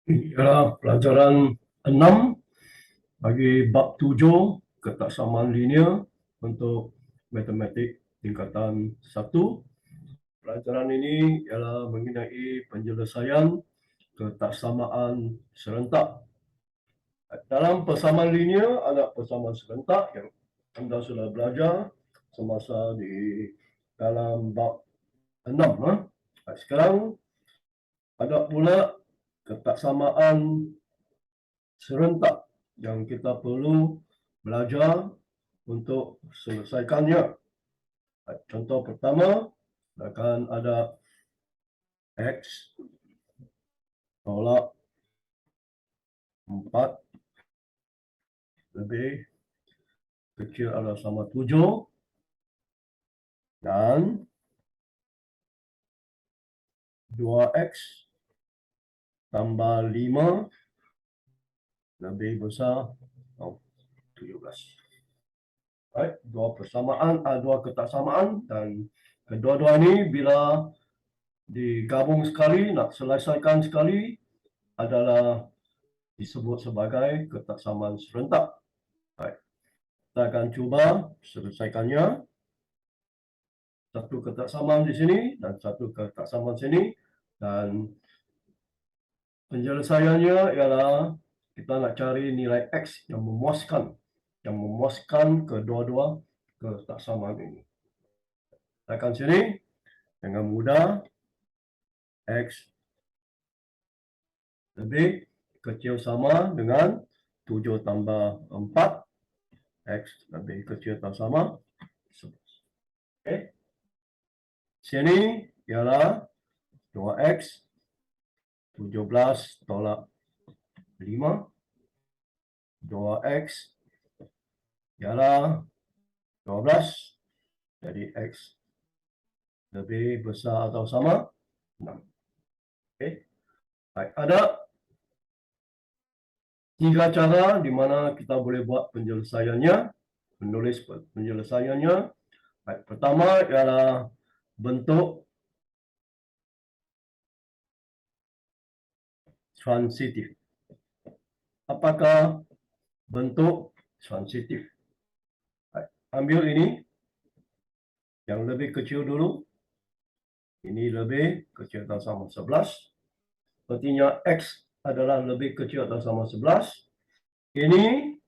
Ialah pelajaran 6 bagi bab 7 ketaksamaan linear untuk matematik tingkatan 1. Pelajaran ini ialah mengenai penyelesaian ketaksamaan serentak. Dalam persamaan linear ada persamaan serentak yang anda sudah belajar semasa di dalam bab 6. Sekarang ada pula ketaksamaan serentak yang kita perlu belajar untuk selesaikannya. Contoh pertama akan ada X tolak 4 lebih kecil atau sama 7 dan 2X tambah 5 lebih besar 17. Dua ketaksamaan dan kedua-dua ini bila digabung sekali, nak selesaikan sekali adalah disebut sebagai ketaksamaan serentak. Kita akan cuba selesaikannya. Satu ketaksamaan di sini dan satu ketaksamaan sini, dan penyelesaiannya ialah kita nak cari nilai X yang memuaskan kedua-dua ketaksamaan ini. Tekan sini dengan mudah. X lebih kecil sama dengan 7 tambah 4. X lebih kecil atau sama 11. Okay. Sini ialah 2X 17 tolak 5. 2X ialah 12. Jadi X lebih besar atau sama 6. Okay. Baik, ada 3 cara di mana kita boleh buat penyelesaiannya, menulis penyelesaiannya. Baik, pertama ialah bentuk transitif. Apakah bentuk transitif? Baik, ambil ini yang lebih kecil dulu. Ini lebih kecil atau sama 11. Artinya X adalah lebih kecil atau sama 11. Ini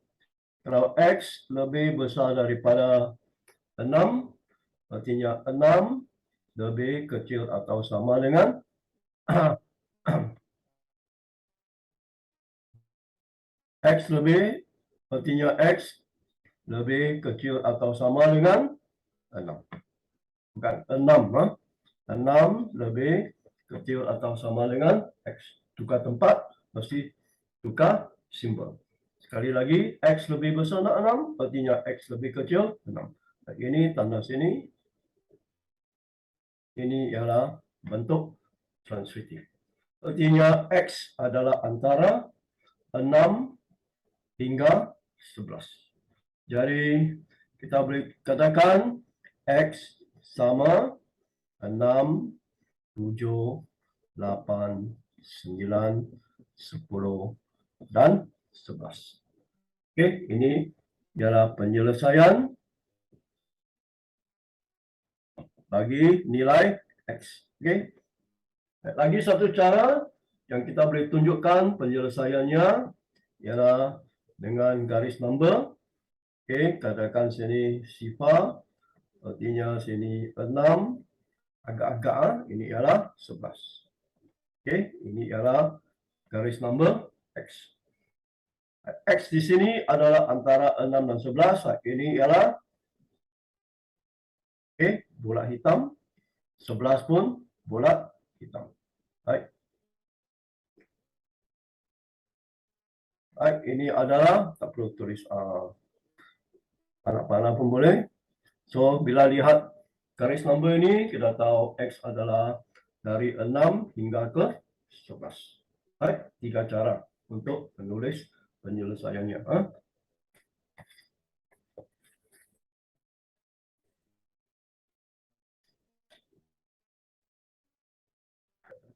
kalau X lebih besar daripada 6, artinya 6 lebih kecil atau sama dengan X lebih, artinya X lebih kecil atau sama dengan 6. Bukan 6. 6 lebih kecil atau sama dengan X. Tukar tempat, mesti tukar simbol. Sekali lagi, X lebih besar dengan 6, artinya X lebih kecil 6. Ini tanda sini. Ini ialah bentuk transitif. Artinya X adalah antara 6 hingga 11. Jadi kita boleh katakan X sama 6, 7, 8, 9, 10, dan 11. Okey, ini ialah penyelesaian bagi nilai X. Okey. Lagi satu cara yang kita boleh tunjukkan penyelesaiannya ialah dengan garis number. Okey, katakan sini sifar, artinya sini 6, agak-agak ini ialah 11. Okey, ini ialah garis number X. X di sini adalah antara 6 dan 11. Ini ialah bulat hitam. 11 pun bulat hitam. Baik. Baik, ini adalah, tak perlu tulis panah-panah pun boleh. So, bila lihat garis number ini, kita tahu X adalah dari 6 hingga ke 11. Baik, 3 cara untuk menulis penyelesaiannya.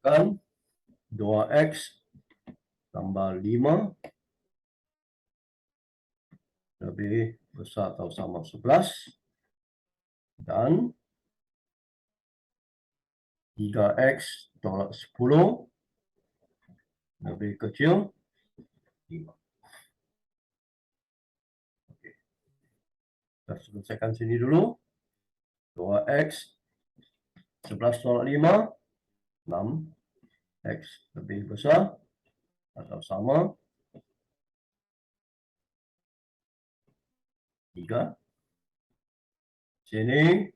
Kan 2X tambah 5 lebih besar atau sama 11 dan 3x tolak 10 lebih kecil 5. Oke. Kita selesaikan sini dulu. 2x 11 tolak 5 6 x lebih besar atau sama 3. Sini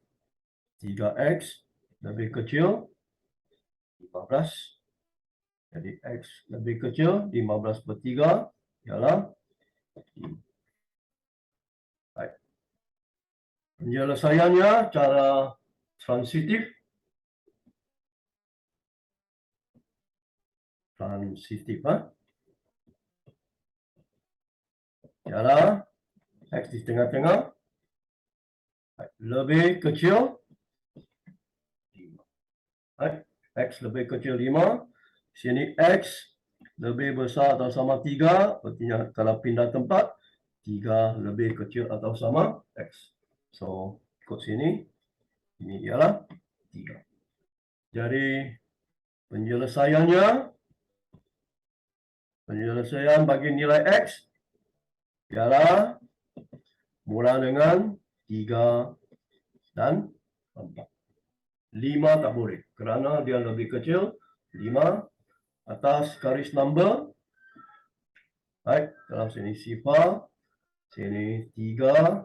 3x lebih kecil 15. Jadi x lebih kecil 15 per 3 ialah 5. Baik. Penyelesaiannya cara transitif. Cara x di tengah-tengah lebih kecil 5. X lebih kecil 5. Sini x lebih besar atau sama 3. Artinya kalau pindah tempat 3 lebih kecil atau sama x. So ikut sini. Ini ialah 3. Jadi penyelesaian bagi nilai x ialah mula dengan 3 dan 4. 5 tak boleh kerana dia lebih kecil. 5 atas garis number. Baik, dalam sini sifar, sini 3,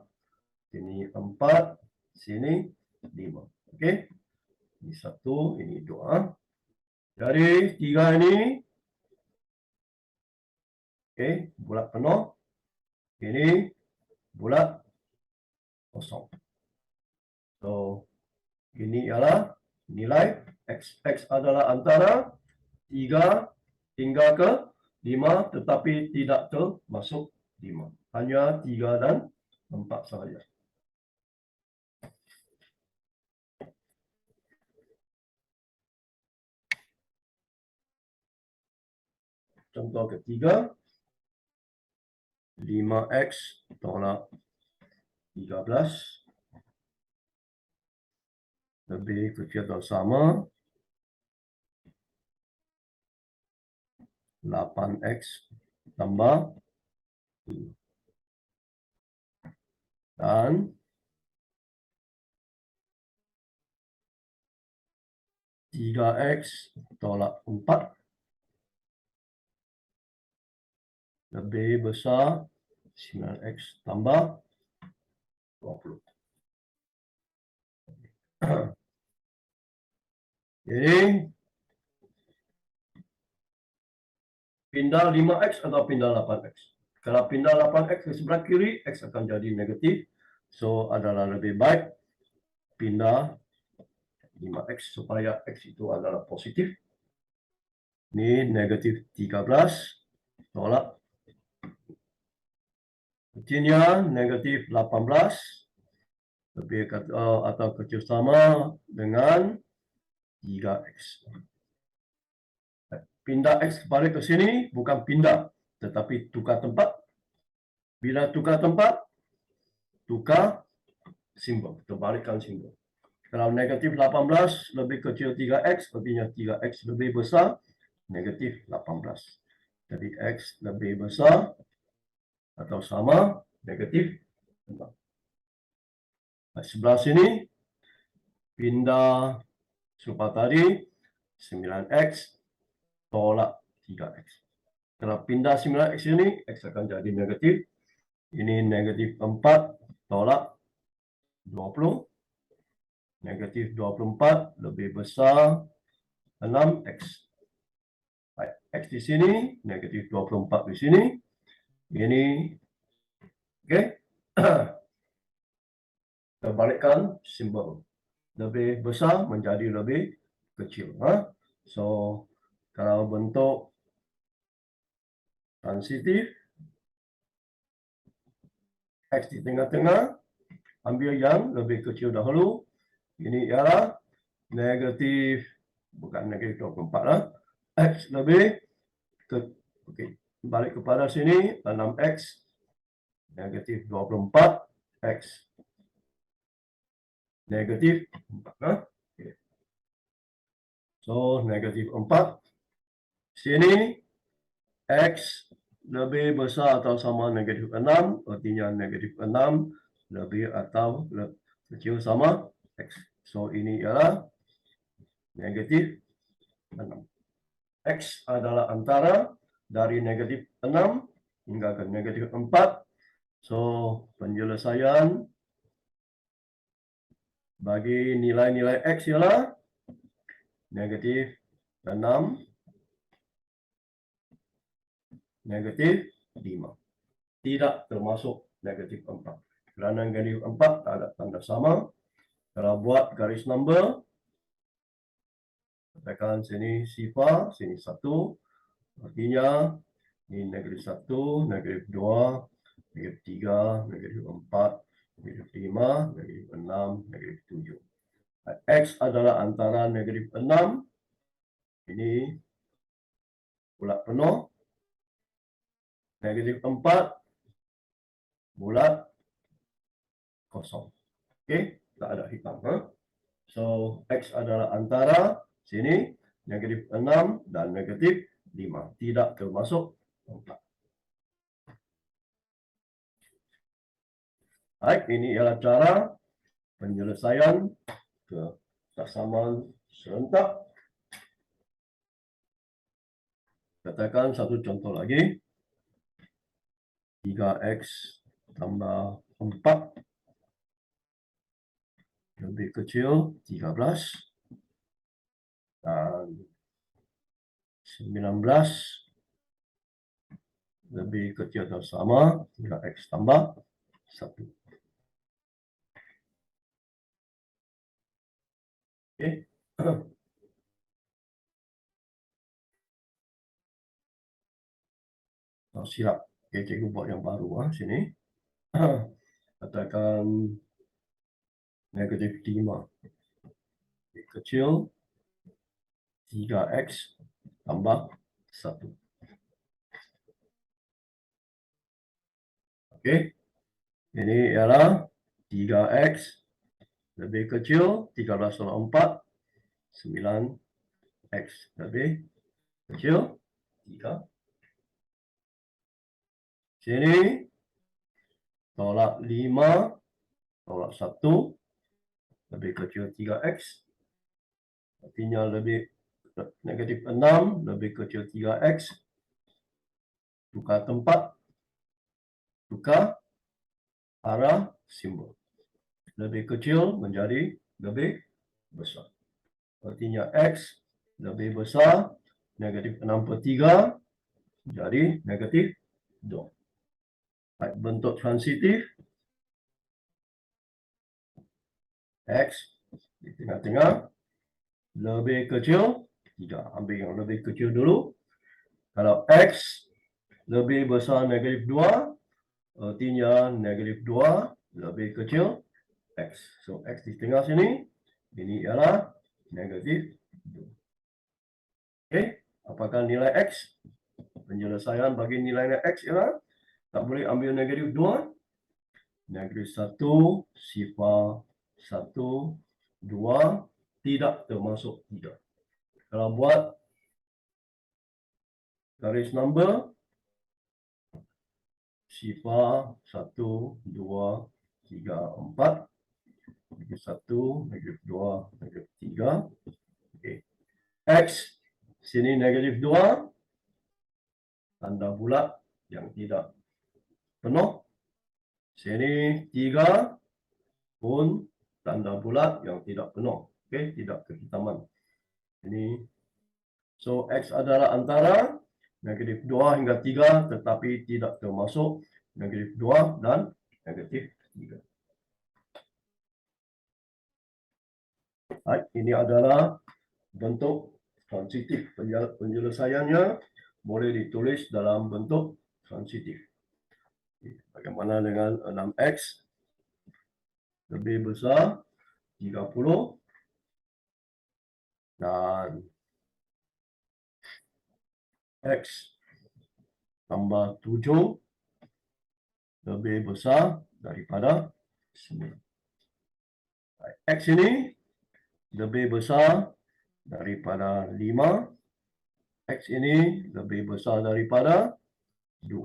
sini 4, sini 5. Okey. Ini 1, ini 2. Jadi 3 ini okey, bulat penuh. Ini bulat kosong. So ini ialah nilai x. X adalah antara 3 hingga ke 5 tetapi tidak termasuk 5. Hanya 3 dan 4 sahaja. Contoh ketiga. 5x tolak 13 lebih kecil atau sama 8x tambah 5. Dan 3x tolak 4 lebih besar 9x tambah 20. Jadi pindah 5x atau pindah 8x. Kalau pindah 8x ke sebelah kiri, x akan jadi negatif. So adalah lebih baik pindah 5x supaya x itu adalah positif. Ini negatif 13 tolak. Artinya negatif 18 lebih atau kecil sama dengan 3x. Pindah x kembali ke sini bukan pindah, tetapi tukar tempat. Bila tukar tempat, tukar simbol, terbalikkan simbol. Kalau negatif 18 lebih kecil 3x, artinya 3x lebih besar, negatif 18. Jadi x lebih besar atau sama, negatif 4. Sebelah sini, pindah serupa tadi, 9x tolak 3x. Kalau pindah 9x ini, x akan jadi negatif. Ini negatif 4 tolak 20. Negatif 24 lebih besar 6x. Baik, x di sini, negatif 24 di sini. Ini, oke. Terbalikkan simbol. Lebih besar menjadi lebih kecil. So, kalau bentuk transitif, x di tengah-tengah, ambil yang lebih kecil dahulu. Ini ialah negatif, bukan negatif 24 lah. X lebih Oke, balik kepada sini 6x negatif 24 x negatif 4. Okay. So negatif 4 sini x lebih besar atau sama negatif 6, artinya negatif 6 lebih atau kecil sama x. So ini ialah negatif 6. X adalah antara dari negatif 6 hingga ke negatif 4. So penyelesaian bagi nilai-nilai x ialah negatif 6, negatif 5. Tidak termasuk negatif 4. Kerana negatif 4 tak ada tanda sama. Kalau buat garis number, katakan sini sifar, sini 1. Artinya ini negatif 1, negatif 2, negatif 3, negatif 4, negatif 5, negatif 6, negatif 7. X adalah antara negatif 6, ini bulat penuh, negatif 4, bulat kosong. Okey, tak ada hitam. So, X adalah antara sini negatif 6 dan negatif 5. Tidak termasuk 4. Baik, ini ialah cara penyelesaian kesamaan serentak. Katakan satu contoh lagi. 3x tambah 4 lebih kecil 13 dan 19 lebih kecil atau sama 3x tambah 1. Okey. Oh, silap. Okay, cikgu buat yang baru sini. Katakan negatif 5 lebih kecil 3x tambah 1. Okey. Ini ialah 3x lebih kecil 13 tambah 4, 9x lebih kecil 3. Sini tolak 5, tolak 1, lebih kecil 3x. Artinya lebih negatif 6, lebih kecil 3x. Tukar tempat, tukar arah simbol. Lebih kecil menjadi lebih besar. Artinya x lebih besar, negatif 6/3 jadi negatif 2. Bentuk transitif x di tengah-tengah lebih kecil 3. Ambil yang lebih kecil dulu. Kalau x lebih besar negatif 2, artinya negatif 2 lebih kecil x. So x di tengah sini, ini ialah negatif 2. Okey, apakah nilai x? Penyelesaian bagi nilai x ialah tak boleh ambil negatif 2. Negatif 1, sifar 1, 2, tidak termasuk 3. Kalau buat garis number, sifar 1, 2, 3, 4, negatif 1, negatif 2, negatif 3. Okay. X, sini negatif 2, tanda bulat yang tidak penuh. Sini 3 pun tanda bulat yang tidak penuh. Okay, tidak kehitaman. Ini, so X adalah antara negatif 2 hingga 3 tetapi tidak termasuk negatif 2 dan negatif 3. Baik, ini adalah bentuk transitif. Penyelesaiannya boleh ditulis dalam bentuk transitif. Bagaimana dengan 6x lebih besar 30 dan x tambah 7 lebih besar daripada 9. X ini lebih besar daripada 5. X ini lebih besar daripada 2.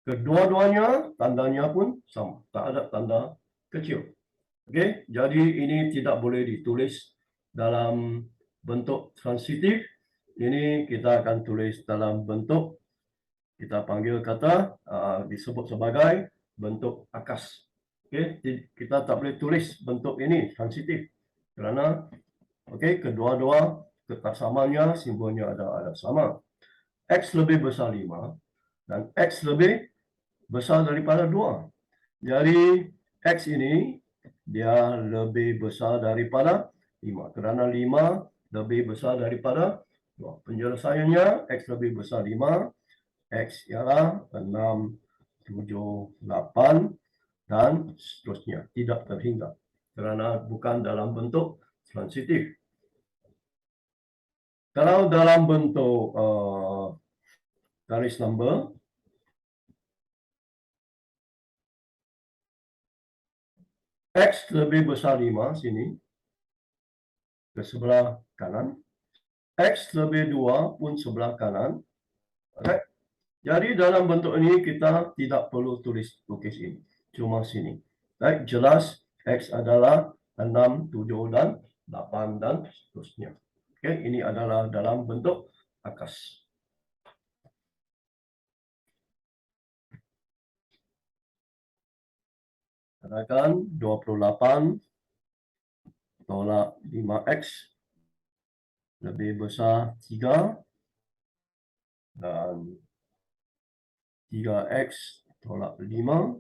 Kedua-duanya tandanya pun sama. Tak ada tanda kecil. Okey, jadi ini tidak boleh ditulis dalam bentuk transitif. Ini kita akan tulis dalam bentuk, kita panggil kata, disebut sebagai bentuk akas. Okey, kita tak boleh tulis bentuk ini transitif. Kerana, okey, kedua-dua ketasamaannya, simbolnya ada sama. X lebih besar 5 dan X lebih besar daripada 2. Jadi, X ini dia lebih besar daripada 5. Kerana 5 lebih besar daripada 2. Penyelesaiannya, X lebih besar 5. X ialah 6, 7, 8 dan seterusnya. Tidak terhingga. Kerana bukan dalam bentuk transitif. Kalau dalam bentuk garis number, X lebih besar 5 sini, ke sebelah kanan. X lebih 2 pun sebelah kanan. Okay. Jadi dalam bentuk ini kita tidak perlu tulis lukis ini. Cuma sini. Right. Jelas X adalah 6, 7 dan 8 dan seterusnya. Okay. Ini adalah dalam bentuk akas. Katakan 28 tolak 5X lebih besar 3 dan 3X tolak 5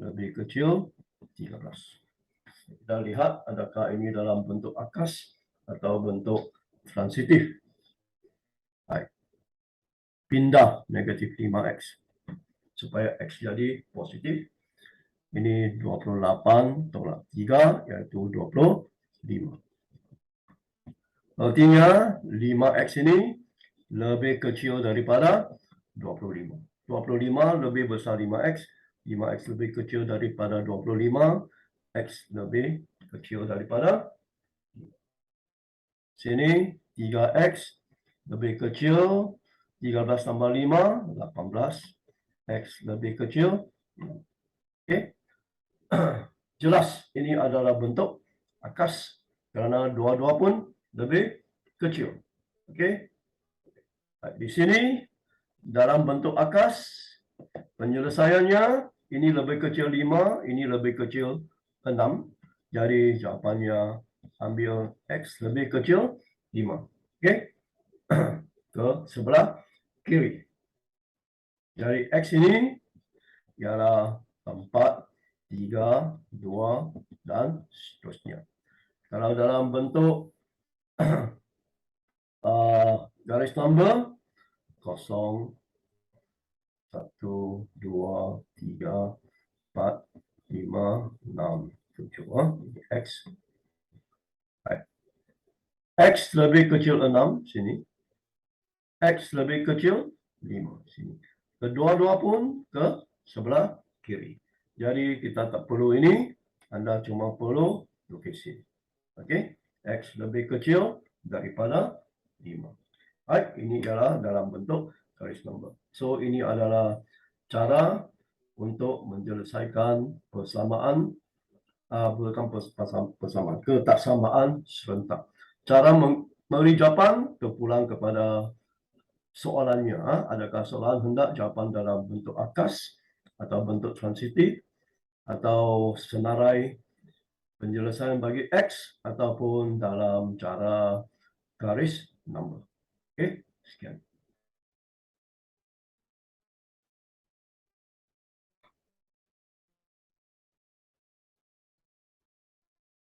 lebih kecil 13. Kita lihat adakah ini dalam bentuk akas atau bentuk transitif. Baik. Pindah negatif 5X supaya X jadi positif. Ini 28 tolak 3 iaitu 25. Artinya 5X ini lebih kecil daripada 25. 25 lebih besar 5X. 5X lebih kecil daripada 25. X lebih kecil daripada sini 3X lebih kecil 13 tambah 5 18. X lebih kecil. Okey. Jelas ini adalah bentuk akas kerana dua-dua pun lebih kecil. Okey. Di sini dalam bentuk akas penyelesaiannya ini lebih kecil 5, ini lebih kecil 6. Jadi jawapannya ambil X lebih kecil 5. Okey. Ke sebelah kiri. Jadi X ini ialah 4, 3, 2 dan seterusnya. Kalau dalam bentuk garis number 0, 1, 2, 3, 4, 5, 6, 7. X. X lebih kecil 6 sini. X lebih kecil 5 sini. Kedua-dua pun ke sebelah kiri. Jadi kita tak perlu ini. Anda cuma perlu lukis ini. Okey. X lebih kecil daripada 5. Baik, ini adalah dalam bentuk garis number. So ini adalah cara untuk menyelesaikan persamaan, bukan persamaan, ketaksamaan serentak. Cara memberi jawapan terpulang kepada soalannya. Adakah soalan hendak jawapan dalam bentuk akas atau bentuk transitif atau senarai penyelesaian bagi X ataupun dalam cara garis number.